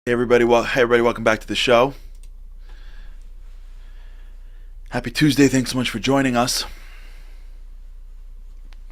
Hey everybody, welcome back to the show. Happy Tuesday. Thanks so much for joining us.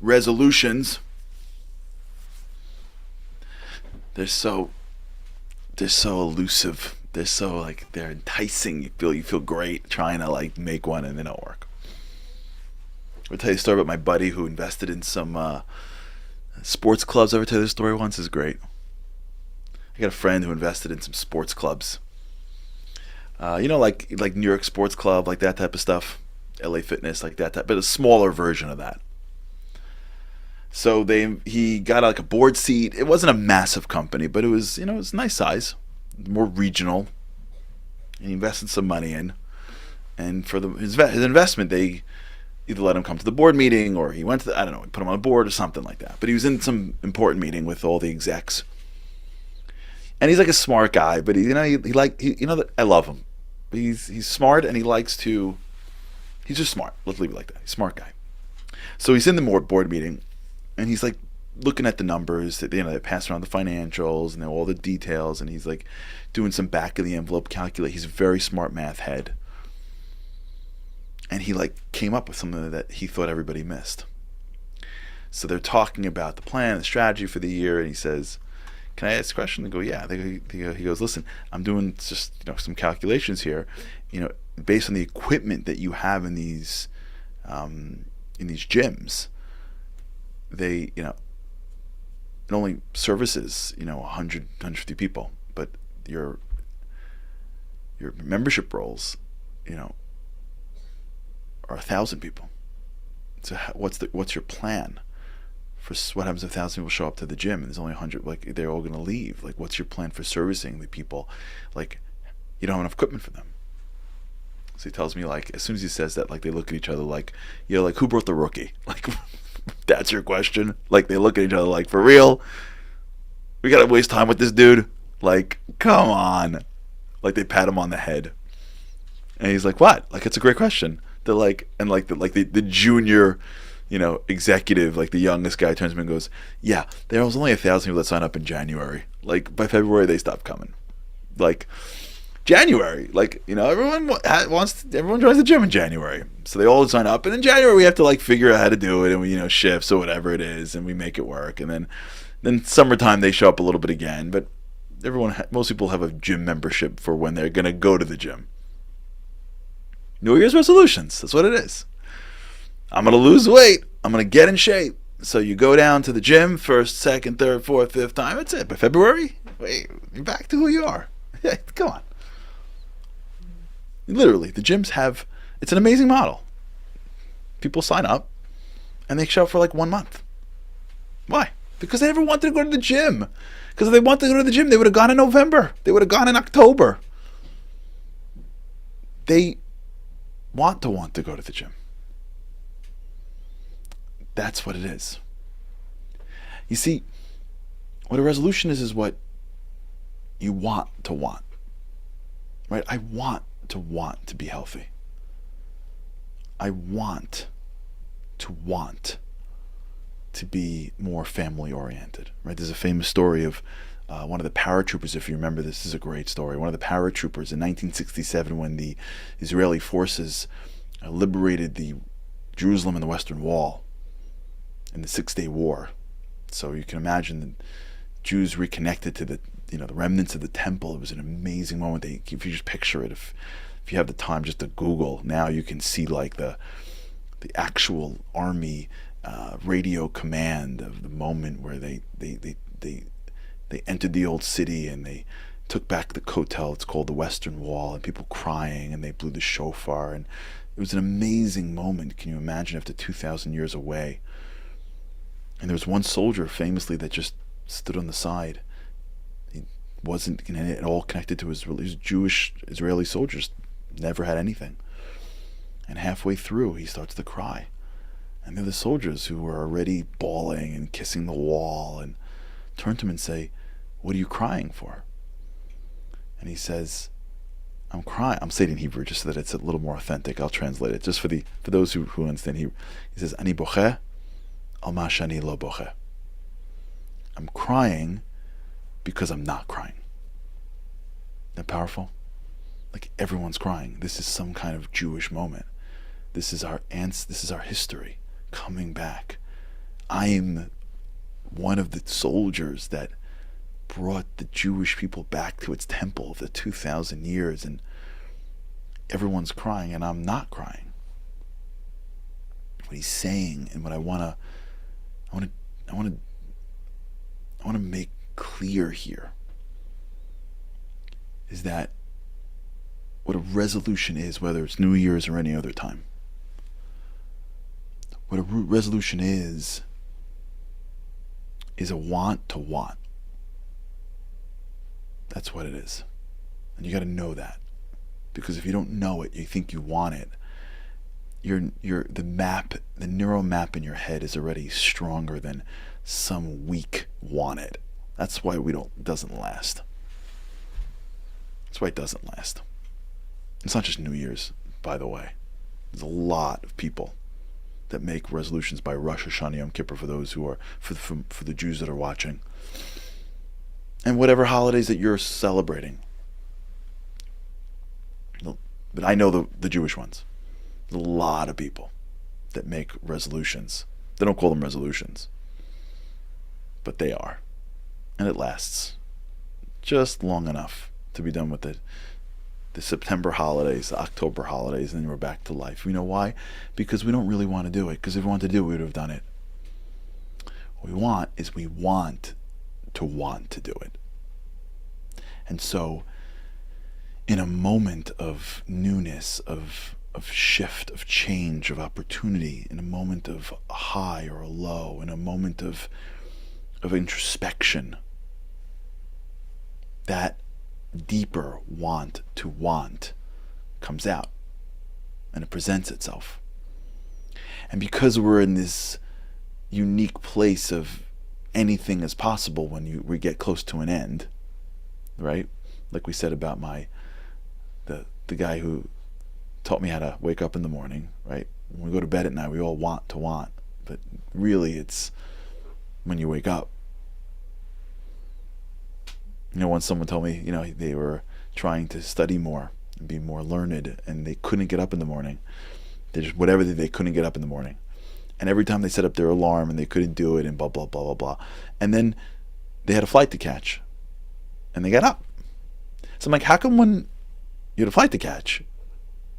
Resolutions. They're so they're so elusive. They're enticing. You feel great trying to make one and they don't work. I'll tell you a story about my buddy who invested in some sports clubs. Ever tell you this story once? Is great. I got a friend who invested in some sports clubs. Like New York Sports Club, like that type of stuff. LA Fitness, like that type, but a smaller version of that. So he got like a board seat. It wasn't a massive company, but it was a nice size, more regional. And he invested some money in, and for his investment, they either let him come to the board meeting or he went to I don't know, put him on a board or something like that. But he was in some important meeting with all the execs, and he's like a smart guy. But I love him. He's smart and he likes to. He's just smart. Let's leave it like that. He's a smart guy. So he's in the board meeting, and he's like looking at the numbers. They pass around the financials and all the details, and he's like doing some back of the envelope calculate. He's a very smart math head, and he like came up with something that he thought everybody missed. So they're talking about the plan, the strategy for the year, and he says, "Can I ask a question?" They go, "Yeah." He goes, "Listen, I'm doing just some calculations here. Based on the equipment that you have in these gyms, they it only services 150 people, but your membership rolls are 1,000 people. So what's your plan for what happens if 1,000 people show up to the gym and there's only 100? Like they're all going to leave. Like what's your plan for servicing the people? Like you don't have enough equipment for them." So he tells me, like, as soon as he says that, like, they look at each other like, like, who brought the rookie? Like, that's your question? Like, they look at each other like, for real? We gotta waste time with this dude? Like, come on. Like, they pat him on the head. And he's like, what? Like, it's a great question. They're like, and like the junior, executive, like the youngest guy turns to me and goes, yeah, there was only 1,000 people that signed up in January. Like, by February, they stopped coming. Like, January, everyone joins the gym in January, so they all sign up, and in January we have to like figure out how to do it, and we shifts or whatever it is, and we make it work, and then summertime they show up a little bit again, but most people have a gym membership for when they're gonna go to the gym. New Year's resolutions, that's what it is. I'm gonna lose weight. I'm gonna get in shape. So you go down to the gym first, second, third, fourth, fifth time. That's it. By February, wait, you're back to who you are. Yeah, come on. Literally, the gyms have, it's an amazing model. People sign up and they show up for like 1 month. Why? Because they never wanted to go to the gym. Because if they wanted to go to the gym, they would have gone in November. They would have gone in October. They want to go to the gym. That's what it is. You see, what a resolution is what you want to want. Right? I want to be healthy. I want to be more family oriented. Right? There's a famous story of one of the paratroopers. If you remember, this is a great story. One of the paratroopers in 1967, when the Israeli forces liberated the Jerusalem and the Western Wall in the 6-Day War. So you can imagine the Jews reconnected to the remnants of the temple. It was an amazing moment. If you just picture it, if you have the time just to Google now, you can see like the actual army radio command of the moment where they entered the old city and they took back the Kotel. It's called the Western Wall, and people crying, and they blew the shofar, and it was an amazing moment. Can you imagine, after 2,000 years away? And there was one soldier famously that just stood on the side. He wasn't at all connected to his Jewish Israeli soldiers, never had anything. And halfway through, he starts to cry. And they're the soldiers who were already bawling and kissing the wall, and turn to him and say, "What are you crying for?" And he says, "I'm crying." I'm saying it in Hebrew just so that it's a little more authentic. I'll translate it just for those who understand Hebrew. He says, "Ani bocheh al ma shani lo bocheh." I'm crying because I'm not crying. That powerful? Like everyone's crying. This is some kind of Jewish moment. This is our history coming back. I am one of the soldiers that brought the Jewish people back to its temple of the 2,000 years, and everyone's crying, and I'm not crying. What he's saying, and what I want to make clear here, is that what a resolution is, whether it's New Year's or any other time, what a resolution is a want to want. That's what it is. And you got to know that. Because if you don't know it, you think you want it, the neural map in your head is already stronger than some weak want it. That's why it doesn't last. That's why it doesn't last. It's not just New Year's, by the way. There's a lot of people that make resolutions by Rosh Hashanah, Yom Kippur, for those who are, for the Jews that are watching. And whatever holidays that you're celebrating. But I know the Jewish ones. There's a lot of people that make resolutions. They don't call them resolutions, but they are. And it lasts just long enough to be done with it. The September holidays, the October holidays, and then we're back to life. You know why? Because we don't really want to do it. Because if we wanted to do it, we would have done it. What we want to do it. And so, in a moment of newness, of shift, of change, of opportunity, in a moment of a high or a low, in a moment of introspection, that deeper want to want comes out and it presents itself. And because we're in this unique place of anything is possible when we get close to an end, right? Like we said about the guy who taught me how to wake up in the morning, right? When we go to bed at night, we all want to want, but really it's when you wake up. Once someone told me, they were trying to study more and be more learned, and they couldn't get up in the morning. They couldn't get up in the morning. And every time they set up their alarm and they couldn't do it and blah, blah, blah, blah, blah. And then they had a flight to catch and they got up. So I'm like, how come when you had a flight to catch,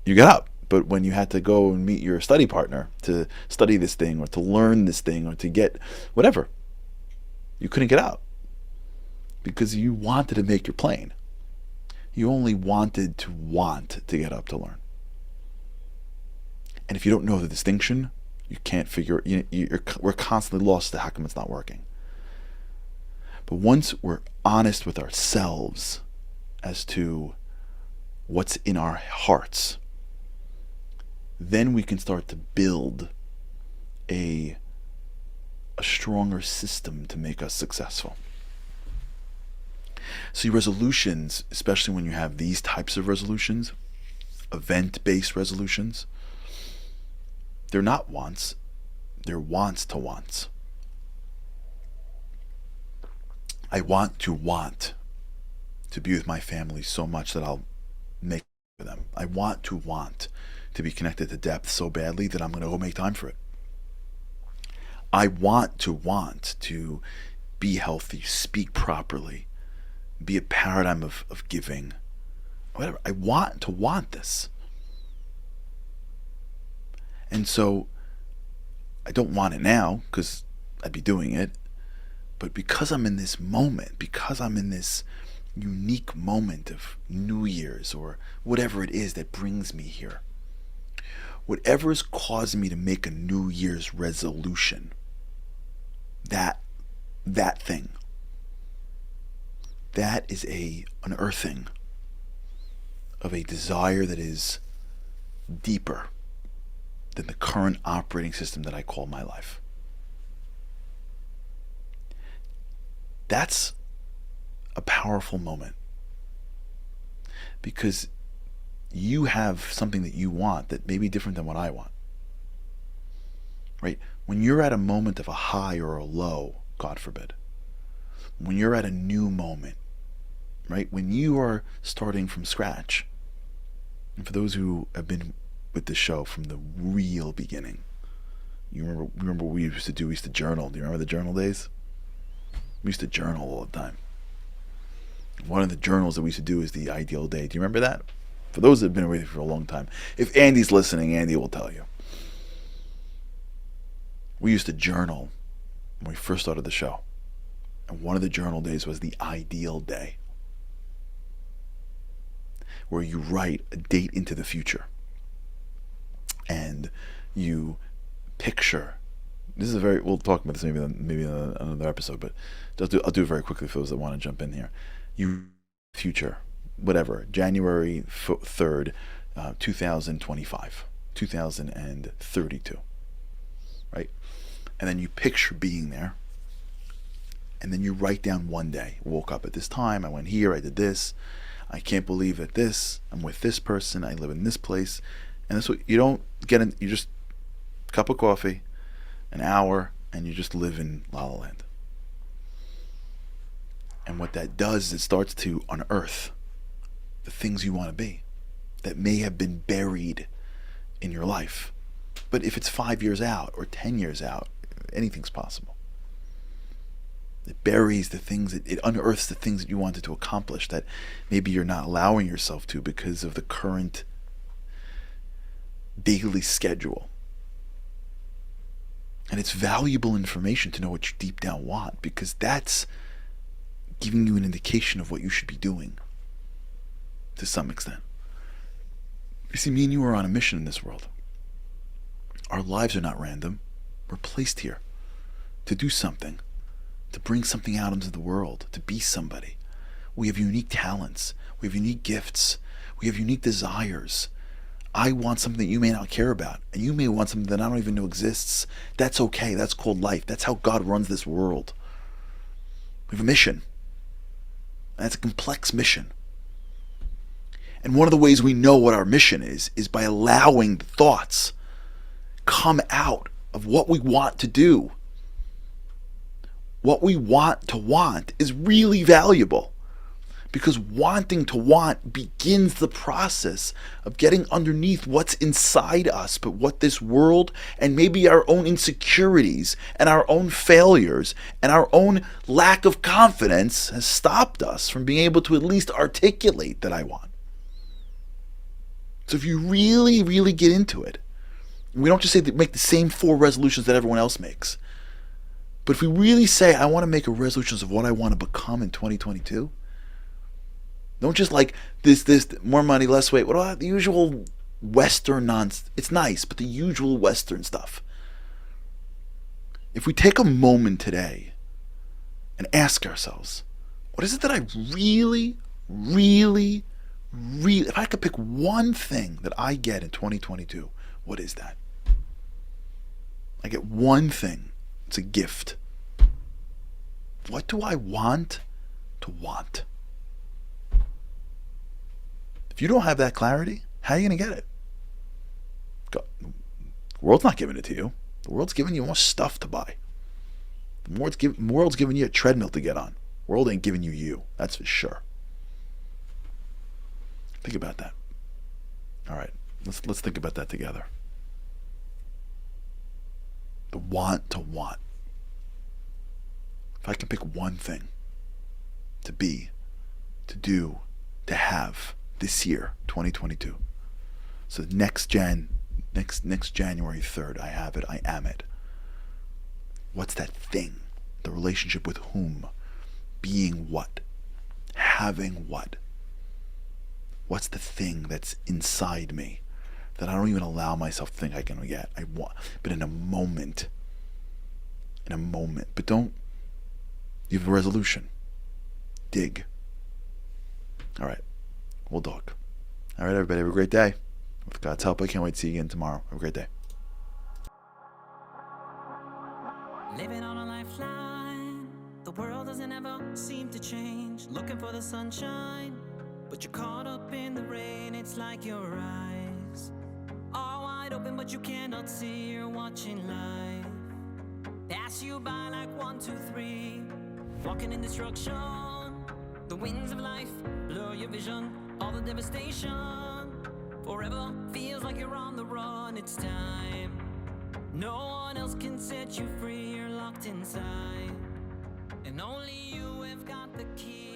you got up, but when you had to go and meet your study partner to study this thing or to learn this thing or to get whatever, you couldn't get out? Because you wanted to make your plane. You only wanted to get up to learn. And if you don't know the distinction, you can't figure. We're constantly lost to how come it's not working. But once we're honest with ourselves as to what's in our hearts, then we can start to build a stronger system to make us successful. See, resolutions, especially when you have these types of resolutions, event-based resolutions, they're not wants, they're wants to wants. I want to be with my family so much that I'll make it for them. I want to be connected to depth so badly that I'm going to go make time for it. I want to be healthy, speak properly, be a paradigm of giving, whatever. I want this. And so I don't want it now because I'd be doing it. But because I'm in this moment, because I'm in this unique moment of New Year's or whatever it is that brings me here, whatever is causing me to make a New Year's resolution, that thing, that is an unearthing of a desire that is deeper than the current operating system that I call my life. That's a powerful moment because you have something that you want that may be different than what I want. Right? When you're at a moment of a high or a low, God forbid, when you're at a new moment, right? When you are starting from scratch, and for those who have been with the show from the real beginning, you remember what we used to do? We used to journal. Do you remember the journal days? We used to journal all the time. One of the journals that we used to do is the ideal day. Do you remember that? For those that have been with you for a long time, if Andy's listening, Andy will tell you. We used to journal when we first started the show. And one of the journal days was the ideal day, where you write a date into the future. And you picture, this is we'll talk about this maybe in another episode, but I'll do it very quickly for those that want to jump in here. You future, whatever, January 3rd, 2025, 2032, right? And then you picture being there, and then you write down one day. Woke up at this time, I went here, I did this, I can't believe that I'm with this person, I live in this place. And that's what you don't get in. You just cup of coffee, an hour, and you just live in La La Land. And what that does is it starts to unearth the things you want to be that may have been buried in your life. But if it's 5 years out or 10 years out, anything's possible. It buries the things, it unearths the things that you wanted to accomplish that maybe you're not allowing yourself to because of the current daily schedule. And it's valuable information to know what you deep down want, because that's giving you an indication of what you should be doing to some extent. You see, me and you are on a mission in this world. Our lives are not random. We're placed here to do something, to bring something out into the world, to be somebody. We have unique talents. We have unique gifts. We have unique desires. I want something that you may not care about, and you may want something that I don't even know exists. That's okay. That's called life. That's how God runs this world. We have a mission. And it's a complex mission. And one of the ways we know what our mission is by allowing the thoughts come out of what we want to do. What we want to want is really valuable, because wanting to want begins the process of getting underneath what's inside us, but what this world and maybe our own insecurities and our own failures and our own lack of confidence has stopped us from being able to at least articulate that I want. So if you really, really get into it, we don't just say that make the same 4 resolutions that everyone else makes, but if we really say, I want to make a resolution of what I want to become in 2022, don't just like this, more money, less weight, what the usual Western nonsense. It's nice, but the usual Western stuff. If we take a moment today and ask ourselves, what is it that I really, really, really, if I could pick one thing that I get in 2022, what is that? I get one thing. It's a gift. What do I want to want? If you don't have that clarity, how are you going to get it? The world's not giving it to you. The world's giving you more stuff to buy. The world's giving you a treadmill to get on. The world ain't giving you. That's for sure. Think about that. All right, let's think about that together. The want to want. If I can pick one thing to be, to do, to have this year, 2022. So next January 3rd, I have it, I am it. What's that thing? The relationship with whom? Being what? Having what? What's the thing that's inside me that I don't even allow myself to think I can get? I want, but in a moment. But don't, you have a resolution. Dig. All right. We'll talk. All right, everybody, have a great day. With God's help, I can't wait to see you again tomorrow. Have a great day. Living on a lifeline. The world doesn't ever seem to change. Looking for the sunshine, but you're caught up in the rain. It's like your eyes are wide open, but you cannot see. You're watching life pass you by like 1, 2, 3. Walking in destruction, The winds of life blur your vision, all the devastation. Forever feels like you're on the run, it's time. No one else can set you free, you're locked inside. And only you have got the key.